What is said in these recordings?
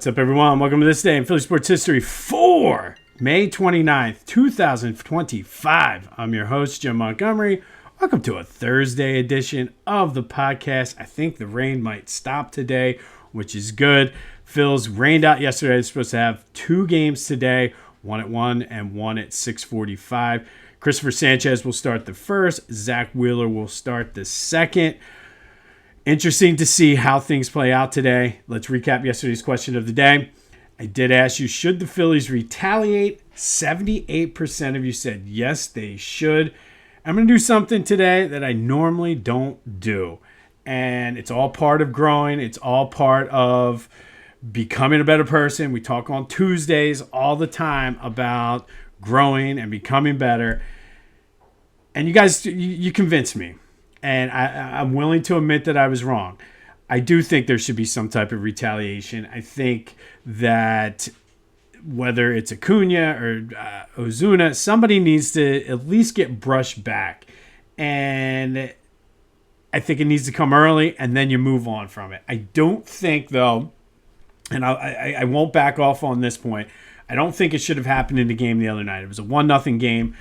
What's up, everyone? Welcome to this day in Philly sports history for May 29th, 2025. I'm your host, Jim Montgomery. Welcome to a Thursday edition of the podcast. I think the rain might stop today, which is good. Phil's rained out yesterday. They're supposed to have two games today, one at 1 and one at 6:45. Christopher Sanchez will start the first. Zach Wheeler will start the second. Interesting to see how things play out today. Let's recap yesterday's question of the day. I did ask you, should the Phillies retaliate? 78% of you said yes, they should. I'm going to do something today that I normally don't do. And it's all part of growing. It's all part of becoming a better person. We talk on Tuesdays all the time about growing and becoming better. And you guys, you convinced me. And I'm willing to admit that I was wrong. I do think there should be some type of retaliation. I think that whether it's Acuna or Ozuna, somebody needs to at least get brushed back. And I think it needs to come early, and then you move on from it. I don't think, though, and I won't back off on this point, I don't think it should have happened in the game the other night. It was a 1-0 game.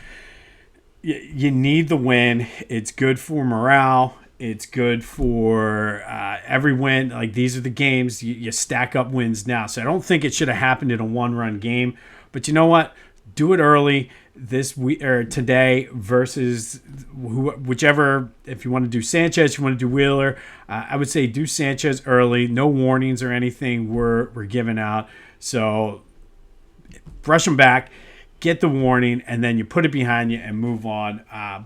You need the win. It's good for morale. It's good for every win. Like, these are the games. You stack up wins now. So I don't think it should have happened in a one-run game. But you know what? Do it early this week or today versus whichever. If you want to do Sanchez, you want to do Wheeler. I would say do Sanchez early. No warnings or anything were given out. So brush them back. Get the warning, and then you put it behind you and move on.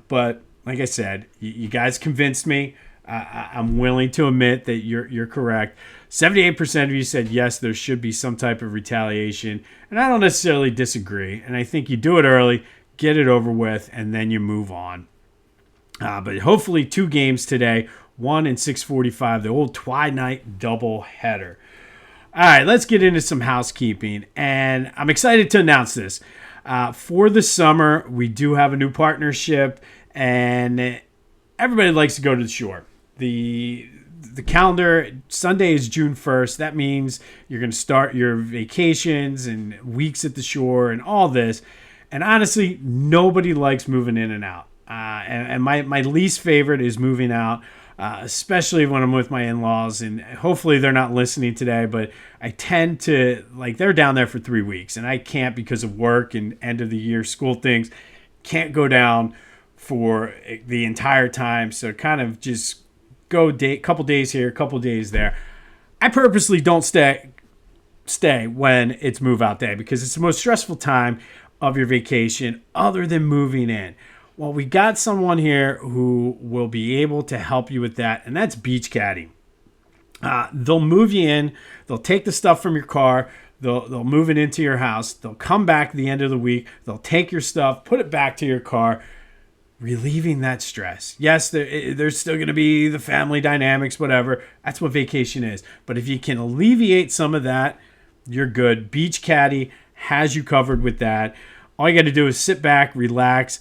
But like I said, you guys convinced me. I'm willing to admit that you're correct. 78% of you said yes, there should be some type of retaliation, and I don't necessarily disagree. And I think you do it early, get it over with, and then you move on. But hopefully 2 games today, 1 and 6:45, the old twilight double header. All right, let's get into some housekeeping, and I'm excited to announce this. For the summer, we do have a new partnership, and everybody likes to go to the shore. The calendar, Sunday is June 1st. That means you're going to start your vacations and weeks at the shore and all this. And honestly, nobody likes moving in and out. And my least favorite is moving out, especially when I'm with my in-laws. And hopefully they're not listening today, but I tend to, like, they're down there for 3 weeks. And I can't, because of work and end of the year school things, can't go down for the entire time. So kind of just go couple days here, couple days there. I purposely don't stay when it's move out day, because it's the most stressful time of your vacation other than moving in. Well, we got someone here who will be able to help you with that, and that's Beach Caddy. They'll move you in. They'll take the stuff from your car. They'll move it into your house. They'll come back at the end of the week. They'll take your stuff, put it back to your car, relieving that stress. Yes, there's still going to be the family dynamics, whatever. That's what vacation is. But if you can alleviate some of that, you're good. Beach Caddy has you covered with that. All you got to do is sit back, relax,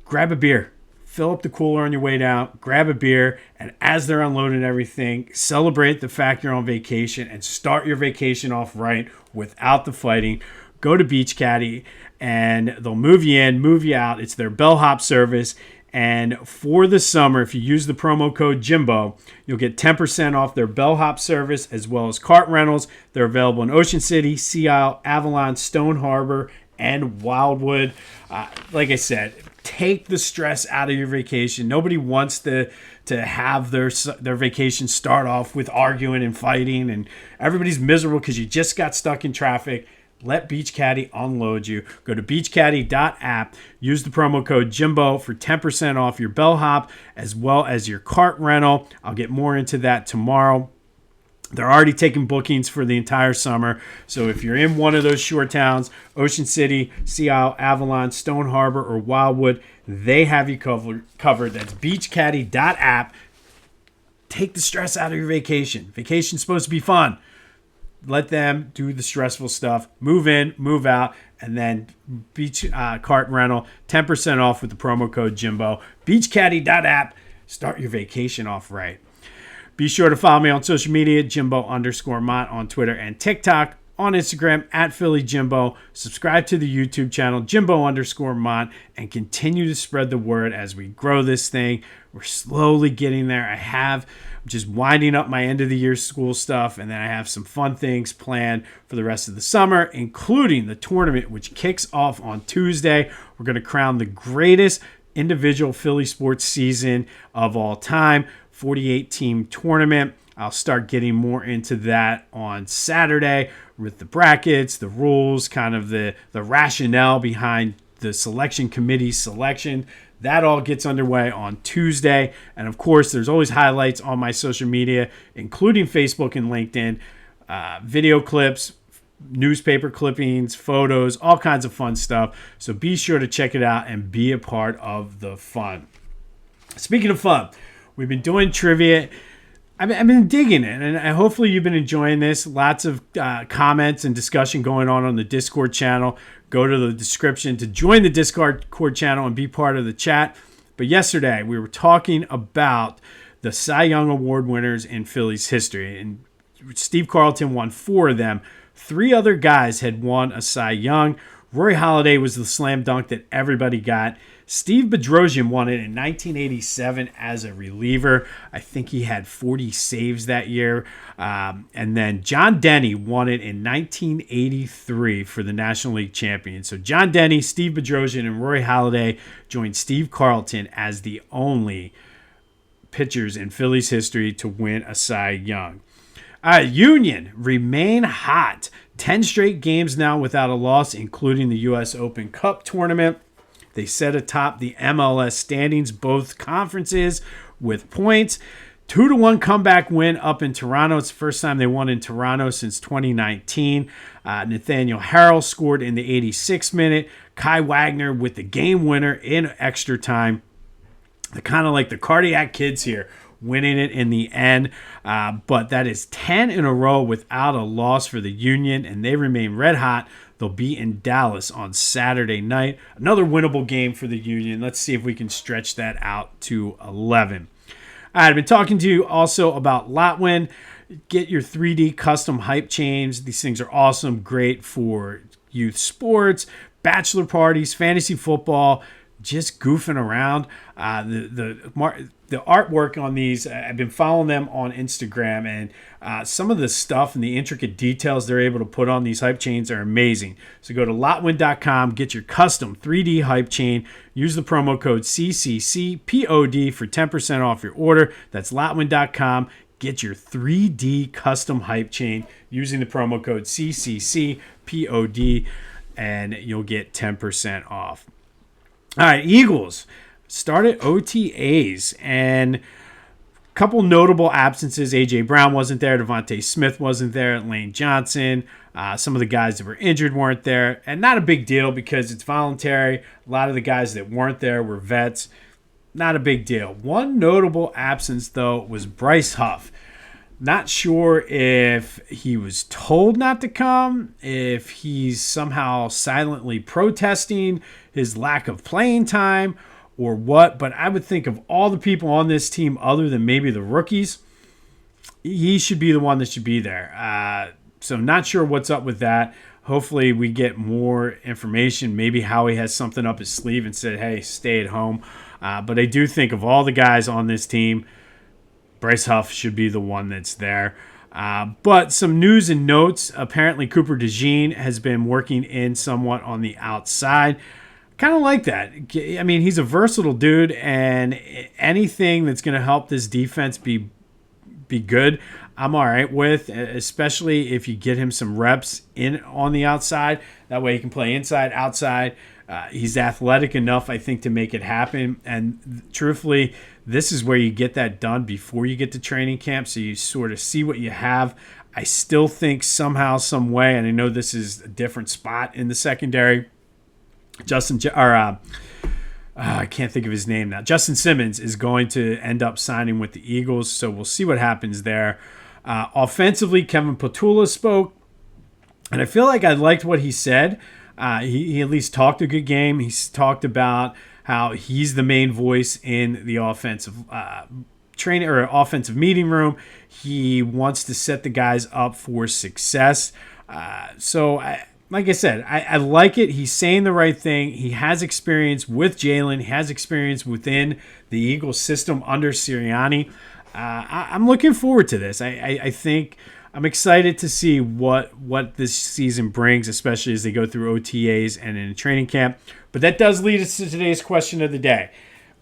grab a beer, fill up the cooler on your way down, grab a beer, and as they're unloading everything, celebrate the fact you're on vacation and start your vacation off right without the fighting. Go to Beach Caddy, and they'll move you in, move you out. It's their bellhop service. And for the summer, if you use the promo code Jimbo, you'll get 10% off their bellhop service as well as cart rentals. They're available in Ocean City, Sea Isle, Avalon, Stone Harbor, and Wildwood. Like I said, take the stress out of your vacation. Nobody wants to have their vacation start off with arguing and fighting, and everybody's miserable because you just got stuck in traffic. Let Beach Caddy unload you. Go to beachcaddy.app. Use the promo code Jimbo for 10% off your bellhop as well as your cart rental. I'll get more into that tomorrow. They're already taking bookings for the entire summer. So if you're in one of those shore towns, Ocean City, Sea Isle, Avalon, Stone Harbor, or Wildwood, they have you covered. That's beachcaddy.app. Take the stress out of your vacation. Vacation's supposed to be fun. Let them do the stressful stuff. Move in, move out, and then beach cart rental, 10% off with the promo code Jimbo. Beachcaddy.app. Start your vacation off right. Be sure to follow me on social media, Jimbo_Mott on Twitter and TikTok. On Instagram, at Philly Jimbo. Subscribe to the YouTube channel, Jimbo_Mott, and continue to spread the word as we grow this thing. We're slowly getting there. I'm just winding up my end of the year school stuff, and then I have some fun things planned for the rest of the summer, including the tournament, which kicks off on Tuesday. We're going to crown the greatest individual Philly sports season of all time, 48-team tournament. I'll start getting more into that on Saturday with the brackets, the rules, kind of the rationale behind the selection committee selection. That all gets underway on Tuesday. And of course, there's always highlights on my social media, including Facebook and LinkedIn, video clips, newspaper clippings, photos, all kinds of fun stuff. So be sure to check it out and be a part of the fun. Speaking of fun, we've been doing trivia. I've been digging it, and hopefully you've been enjoying this. Lots of comments and discussion going on the Discord channel. Go to the description to join the Discord channel and be part of the chat. But yesterday, we were talking about the Cy Young Award winners in Phillies history, and Steve Carlton won 4 of them. 3 other guys had won a Cy Young. Roy Halladay was the slam dunk that everybody got. Steve Bedrosian won it in 1987 as a reliever. I think he had 40 saves that year. And then John Denny won it in 1983 for the National League champion. So John Denny, Steve Bedrosian, and Roy Halladay joined Steve Carlton as the only pitchers in Phillies history to win a Cy Young. Union remain hot. 10 straight games now without a loss, including the U.S. Open Cup tournament. They set atop the MLS standings, both conferences, with points. 2-1 comeback win up in Toronto. It's the first time they won in Toronto since 2019. Nathaniel Harrell scored in the 86th minute. Kai Wagner with the game winner in extra time. They're kind of like the cardiac kids here, winning it in the end. But that is 10 in a row without a loss for the Union, and they remain red hot. They'll be in Dallas on Saturday night. Another winnable game for the Union. Let's see if we can stretch that out to 11. All right, I've been talking to you also about Lotwin. Get your 3D custom hype chains. These things are awesome, great for youth sports, bachelor parties, fantasy football, just goofing around. The artwork on these, I've been following them on Instagram, and some of the stuff and the intricate details they're able to put on these hype chains are amazing. So go to lotwin.com, get your custom 3D hype chain. Use the promo code CCCPOD for 10% off your order. That's lotwin.com. Get your 3D custom hype chain using the promo code CCCPOD, and you'll get 10% off. All right, Eagles started OTAs, and a couple notable absences. A.J. Brown wasn't there. Devontae Smith wasn't there. Lane Johnson. Some of the guys that were injured weren't there. And not a big deal because it's voluntary. A lot of the guys that weren't there were vets. Not a big deal. One notable absence, though, was Bryce Huff. Not sure if he was told not to come, if he's somehow silently protesting his lack of playing time, or what, but I would think of all the people on this team other than maybe the rookies, he should be the one that should be there. So not sure what's up with that. Hopefully we get more information. Maybe Howie has something up his sleeve and said, hey, stay at home. But I do think of all the guys on this team, Bryce Huff should be the one that's there. But some news and notes. Apparently Cooper DeJean has been working in somewhat on the outside. Kind of like that. I mean, he's a versatile dude, and anything that's going to help this defense be good, I'm all right with, especially if you get him some reps in on the outside. That way he can play inside, outside. He's athletic enough, I think, to make it happen. And truthfully, this is where you get that done before you get to training camp, so you sort of see what you have. I still think somehow, some way, and I know this is a different spot in the secondary, I can't think of his name now. Justin Simmons is going to end up signing with the Eagles, so we'll see what happens there. Offensively, Kevin Patula spoke, and I feel like I liked what he said. He at least talked a good game. He's talked about how he's the main voice in the offensive training or offensive meeting room. He wants to set the guys up for success. Like I said, I like it. He's saying the right thing. He has experience with Jalen. He has experience within the Eagles system under Sirianni. I'm looking forward to this. I think I'm excited to see what this season brings, especially as they go through OTAs and in training camp. But that does lead us to today's question of the day.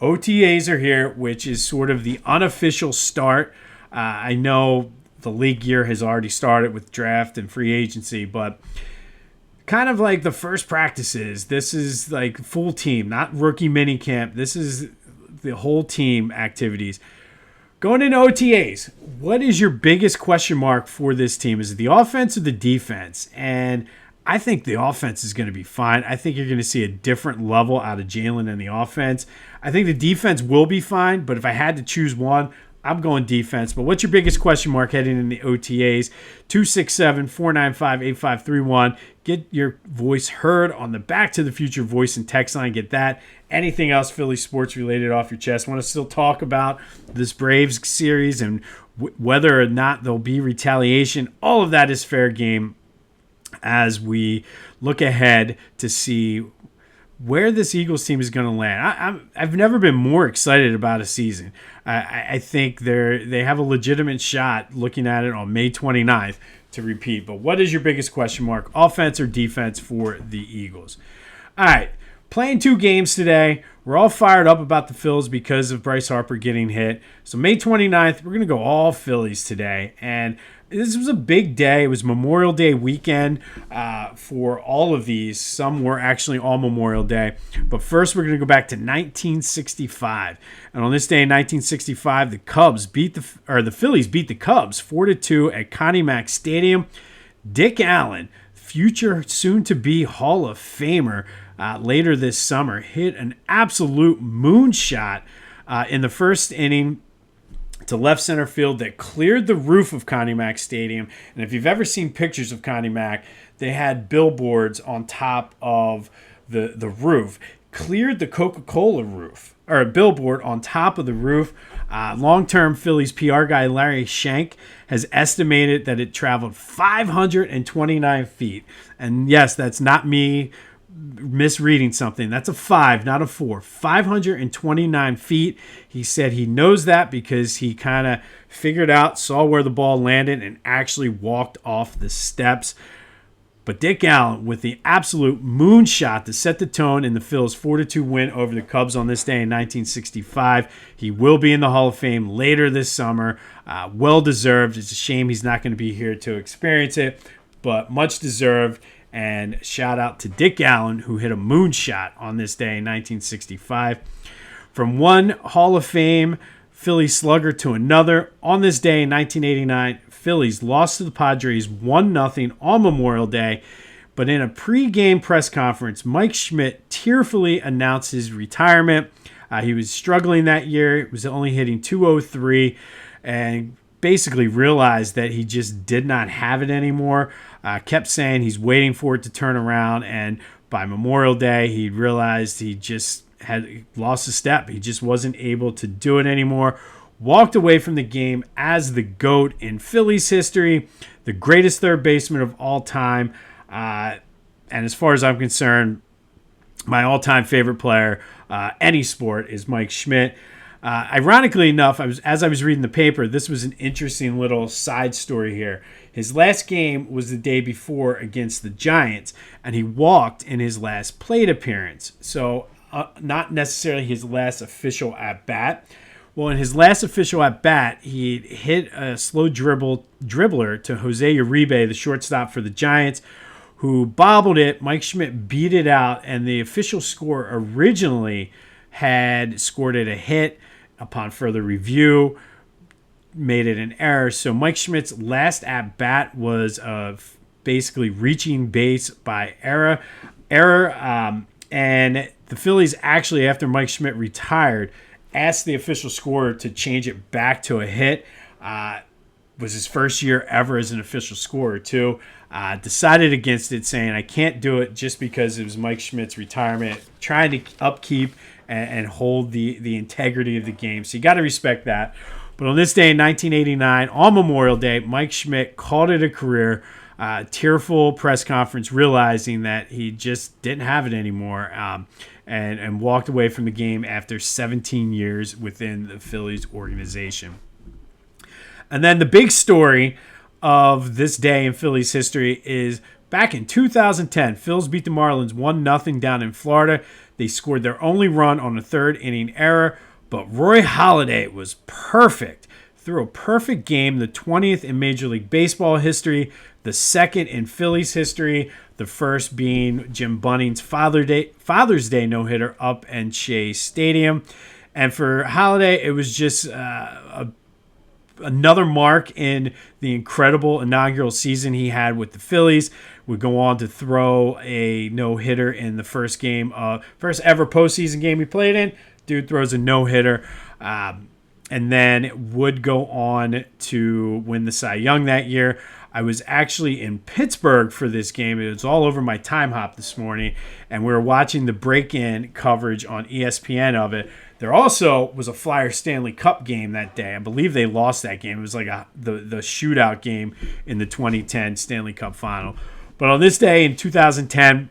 OTAs are here, which is sort of the unofficial start. I know the league year has already started with draft and free agency, but kind of like the first practices, this is like full team, not rookie mini camp. This is the whole team activities. Going into OTAs, what is your biggest question mark for this team? Is it the offense or the defense? And I think the offense is going to be fine. I think you're going to see a different level out of Jalen in the offense. I think the defense will be fine, but if I had to choose one, I'm going defense. But what's your biggest question mark heading in the OTAs? 267-495-8531. Get your voice heard on the Back to the Future voice and text line. Get that. Anything else Philly sports related off your chest? Want to still talk about this Braves series and whether or not there'll be retaliation? All of that is fair game as we look ahead to see where this Eagles team is going to land. I've never been more excited about a season. I think they have a legitimate shot looking at it on May 29th to repeat. But what is your biggest question mark, offense or defense for the Eagles? All right, playing 2 games today. We're all fired up about the Phillies because of Bryce Harper getting hit. So May 29th, we're going to go all Phillies today. And this was a big day. It was Memorial Day weekend for all of these. Some were actually all Memorial Day. But first, we're going to go back to 1965. And on this day in 1965, the Phillies beat the Cubs 4-2 at Connie Mack Stadium. Dick Allen, future soon-to-be Hall of Famer, later this summer, hit an absolute moonshot in the first inning to left center field that cleared the roof of Connie Mack Stadium. And if you've ever seen pictures of Connie Mack, they had billboards on top of the roof. Cleared the Coca-Cola roof, or a billboard on top of the roof. Long-term Phillies PR guy Larry Shank has estimated that it traveled 529 feet. And yes, that's not me misreading something. That's a 5, not a 4. 529 feet. He said he knows that because he kind of figured out, saw where the ball landed, and actually walked off the steps. But Dick Allen with the absolute moonshot to set the tone in the Phillies' 4-2 win over the Cubs on this day in 1965. He will be in the Hall of Fame later this summer. Well deserved. It's a shame he's not going to be here to experience it, but much deserved. And shout out to Dick Allen, who hit a moonshot on this day in 1965. From one Hall of Fame Philly slugger to another, on this day in 1989, Phillies lost to the Padres 1-0 on Memorial Day. But in a pre-game press conference, Mike Schmidt tearfully announced his retirement. He was struggling that year. It was only hitting .203 and basically realized that he just did not have it anymore. Kept saying he's waiting for it to turn around, and by Memorial Day, he realized he just had lost a step. He just wasn't able to do it anymore. Walked away from the game as the GOAT in Phillies history, the greatest third baseman of all time. And as far as I'm concerned, my all-time favorite player, any sport, is Mike Schmidt. Ironically enough, as I was reading the paper, this was an interesting little side story here. His last game was the day before against the Giants, and he walked in his last plate appearance. So not necessarily his last official at-bat. Well, in his last official at-bat, he hit a slow dribbler to Jose Uribe, the shortstop for the Giants, who bobbled it. Mike Schmidt beat it out, and the official score originally had scored it a hit. Upon further review, made it an error. So Mike Schmidt's last at-bat was basically reaching base by error. And the Phillies actually, after Mike Schmidt retired, asked the official scorer to change it back to a hit. Was his first year ever as an official scorer, too. Decided against it, saying, I can't do it just because it was Mike Schmidt's retirement, trying to upkeep and hold the integrity of the game. So you got to respect that. But on this day in 1989, on Memorial Day, Mike Schmidt called it a career. Tearful press conference, realizing that he just didn't have it anymore, and walked away from the game after 17 years within the Phillies organization. And then the big story of this day in Phillies history is back in 2010, Phils beat the Marlins 1-0 down in Florida. They scored their only run on a third inning error, but Roy Halladay was perfect. Threw a perfect game, the 20th in Major League Baseball history, the second in Phillies history, the first being Jim Bunning's Father's Day no-hitter up in Shea Stadium. And for Halladay, it was just another mark in the incredible inaugural season he had with the Phillies. Would go on to throw a no-hitter in the first ever postseason game he played in. Dude throws a no-hitter. And then would go on to win the Cy Young that year. I was actually in Pittsburgh for this game. It was all over my time hop this morning, and we were watching the break-in coverage on ESPN of it. There also was a Flyers Stanley Cup game that day. I believe they lost that game. It was like the shootout game in the 2010 Stanley Cup Final. But on this day in 2010,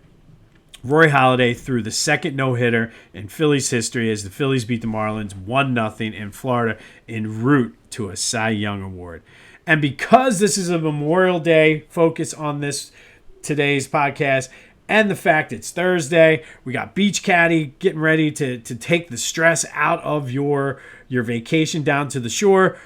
Roy Halladay threw the second no-hitter in Phillies history as the Phillies beat the Marlins 1-0 in Florida en route to a Cy Young Award. And because this is a Memorial Day focus on today's podcast, and the fact it's Thursday, we got Beach Caddy getting ready to take the stress out of your vacation down to the shore.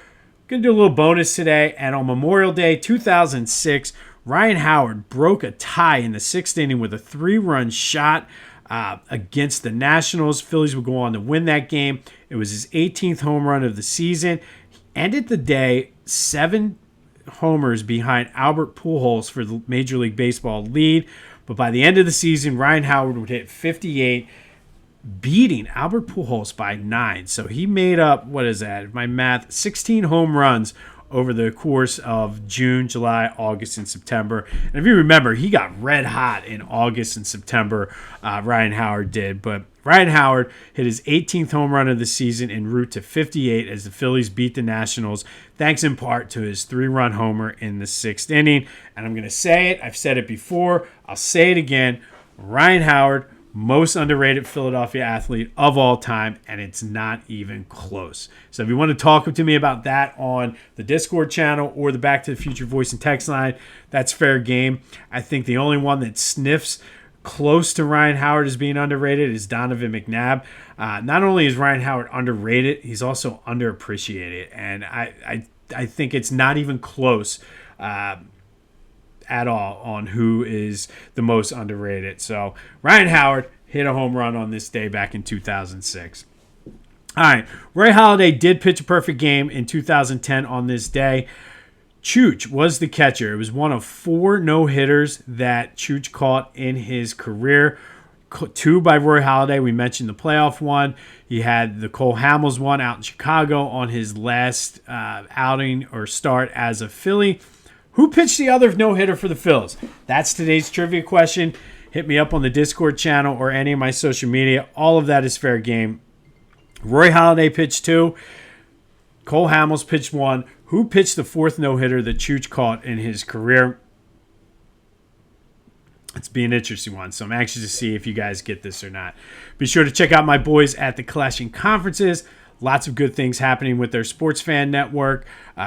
Going to do a little bonus today. And on Memorial Day 2006, Ryan Howard broke a tie in the sixth inning with a 3-run shot against the Nationals. Phillies would go on to win that game. It was his 18th home run of the season. He ended the day 7 homers behind Albert Pujols for the Major League Baseball lead. But by the end of the season, Ryan Howard would hit 58, beating Albert Pujols by 9. So he made up, what is that? My math, 16 home runs over the course of June, July, August, and September. And if you remember, he got red hot in August and September, Ryan Howard did. But Ryan Howard hit his 18th home run of the season en route to 58 as the Phillies beat the Nationals, thanks in part to his 3-run homer in the 6th inning. And I'm going to say it. I've said it before. I'll say it again. Ryan Howard, most underrated Philadelphia athlete of all time, and it's not even close. So if you want to talk to me about that on the Discord channel or the Back to the Future voice and text line, that's fair game. I think the only one that sniffs close to Ryan Howard as being underrated is Donovan McNabb. Not only is Ryan Howard underrated, he's also underappreciated, and I think it's not even close at all on who is the most underrated. So Ryan Howard hit a home run on this day back in 2006. All right, Roy Halladay did pitch a perfect game in 2010 on this day. Chooch was the catcher. It was one of 4 no-hitters that Chooch caught in his career. 2 by Roy Halladay. We mentioned the playoff one. He had the Cole Hamels one out in Chicago on his last outing or start as a Philly. Who pitched the other no-hitter for the Phils? That's today's trivia question. Hit me up on the Discord channel or any of my social media. All of that is fair game. Roy Halladay pitched 2. Cole Hamels pitched 1. Who pitched the 4th no-hitter that Chooch caught in his career? It's be an interesting one, so I'm anxious to see if you guys get this or not. Be sure to check out my boys at the Clashing Conferences. Lots of good things happening with their sports fan network.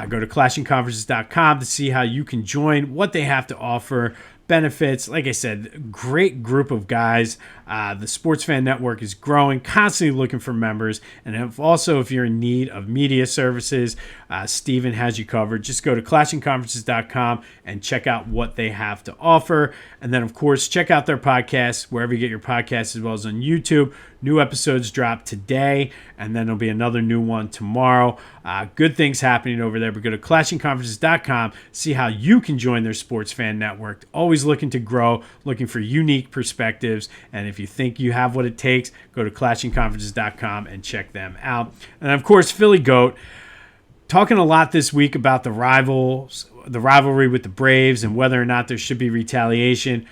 Go to clashingconferences.com to see how you can join, what they have to offer, benefits. Like I said, great group of guys. The Sports Fan Network is growing, constantly looking for members. And if you're in need of media services, Steven has you covered. Just go to clashingconferences.com and check out what they have to offer. And then, of course, check out their podcasts wherever you get your podcasts, as well as on YouTube. New episodes drop today, and then there'll be another new one tomorrow. Good things happening over there. But go to clashingconferences.com, see how you can join their sports fan network. Always looking to grow, looking for unique perspectives. And if you think you have what it takes, go to clashingconferences.com and check them out. And, of course, Philly Goat. Talking a lot this week about the rivalry with the Braves and whether or not there should be retaliation.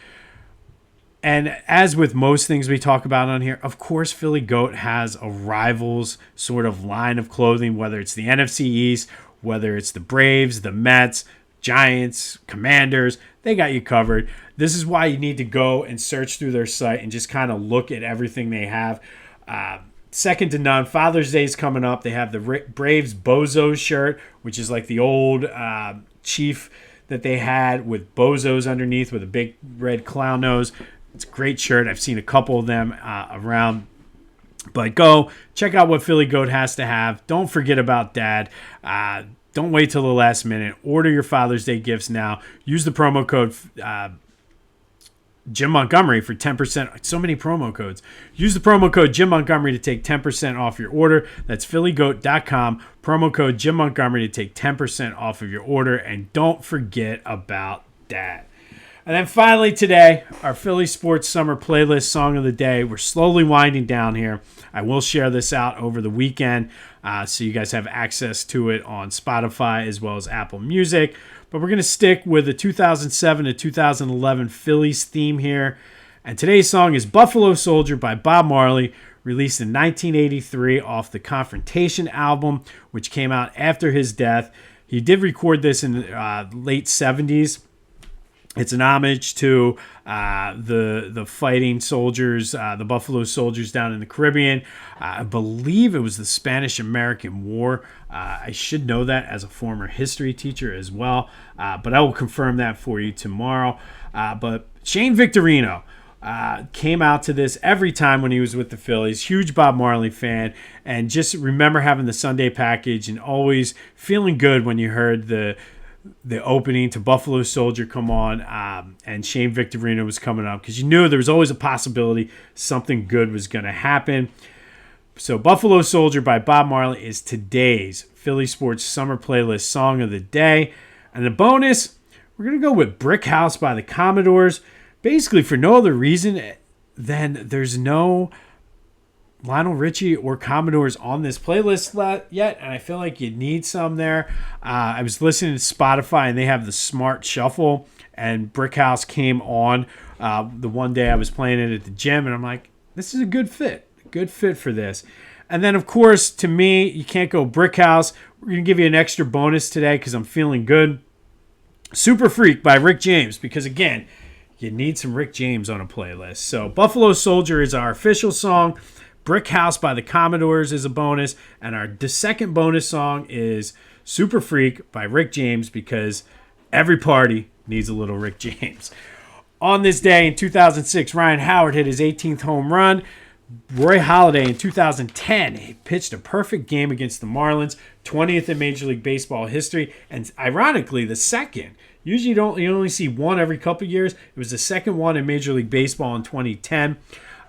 And as with most things we talk about on here, of course, Philly Goat has a rivals sort of line of clothing, whether it's the NFC East, whether it's the Braves, the Mets, Giants, Commanders, they got you covered. This is why you need to go and search through their site and just kind of look at everything they have. Second to none. Father's Day is coming up. They have the Braves Bozo shirt, which is like the old Chief that they had with bozos underneath with a big red clown nose. It's a great shirt. I've seen a couple of them around. But go check out what Philly Goat has to have. Don't forget about Dad. Don't wait till the last minute. Order your Father's Day gifts now. Use the promo code Jim Montgomery for 10%. So many promo codes. Use the promo code Jim Montgomery to take 10% off your order. That's phillygoat.com. Promo code Jim Montgomery to take 10% off of your order. And don't forget about Dad. And then finally today, our Philly Sports Summer Playlist Song of the Day. We're slowly winding down here. I will share this out over the weekend so you guys have access to it on Spotify as well as Apple Music. But we're going to stick with the 2007 to 2011 Phillies theme here. And today's song is Buffalo Soldier by Bob Marley, released in 1983 off the Confrontation album, which came out after his death. He did record this in the late 70s. It's an homage to the fighting soldiers, the Buffalo Soldiers down in the Caribbean. I believe it was the Spanish-American War. I should know that as a former history teacher as well, but I will confirm that for you tomorrow. But Shane Victorino came out to this every time when he was with the Phillies. Huge Bob Marley fan, and just remember having the Sunday package and always feeling good when you heard the opening to Buffalo Soldier come on and Shane Victorino was coming up, because you knew there was always a possibility something good was going to happen. So Buffalo Soldier by Bob Marley is today's Philly Sports Summer Playlist Song of the Day. And the bonus, we're going to go with Brick House by the Commodores, basically for no other reason than there's no Lionel Richie or Commodores on this playlist yet, and I feel like you need some there. I was listening to Spotify, and they have the Smart Shuffle, and Brick House came on the one day I was playing it at the gym, and I'm like, this is a good fit for this. And then, of course, to me, you can't go Brick House. We're going to give you an extra bonus today because I'm feeling good. Super Freak by Rick James, because, again, you need some Rick James on a playlist. So Buffalo Soldier is our official song. Brick House by the Commodores is a bonus. And our second bonus song is Super Freak by Rick James, because every party needs a little Rick James. On this day in 2006, Ryan Howard hit his 18th home run. Roy Halladay in 2010 he pitched a perfect game against the Marlins, 20th in Major League Baseball history, and ironically the second. Usually you only see one every couple years. It was the second one in Major League Baseball in 2010.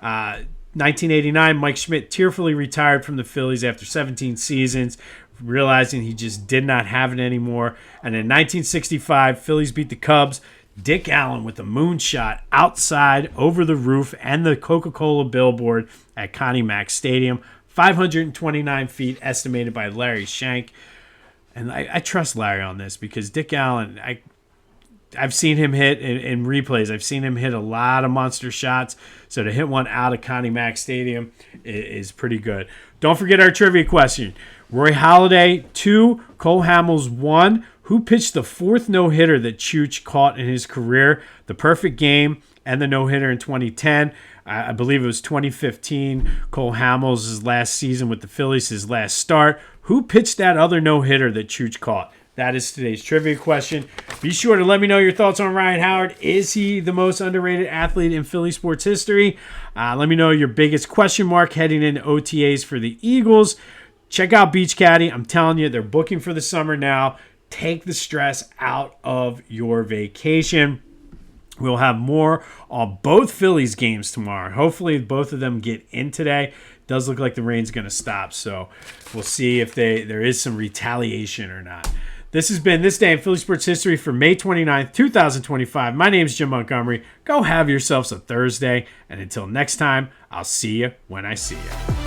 1989, Mike Schmidt tearfully retired from the Phillies after 17 seasons, realizing he just did not have it anymore. And in 1965, Phillies beat the Cubs. Dick Allen with a moonshot outside over the roof and the Coca-Cola billboard at Connie Mack Stadium. 529 feet estimated by Larry Shank. And I trust Larry on this, because Dick Allen, I've seen him hit in replays. I've seen him hit a lot of monster shots. So to hit one out of Connie Mack Stadium is pretty good. Don't forget our trivia question. Roy Halladay 2, Cole Hamels 1. Who pitched the fourth no-hitter that Chooch caught in his career? The perfect game and the no-hitter in 2010. I believe it was 2015. Cole Hamels' last season with the Phillies, his last start. Who pitched that other no-hitter that Chooch caught? That is today's trivia question. Be sure to let me know your thoughts on Ryan Howard. Is he the most underrated athlete in Philly sports history? Let me know your biggest question mark heading into OTAs for the Eagles. Check out Beach Caddy. I'm telling you, they're booking for the summer now. Take the stress out of your vacation. We'll have more on both Phillies games tomorrow. Hopefully both of them get in today. Does look like the rain's going to stop, so we'll see if there is some retaliation or not. This has been This Day in Philly Sports History for May 29th, 2025. My name is Jim Montgomery. Go have yourselves a Thursday, and until next time, I'll see you when I see you.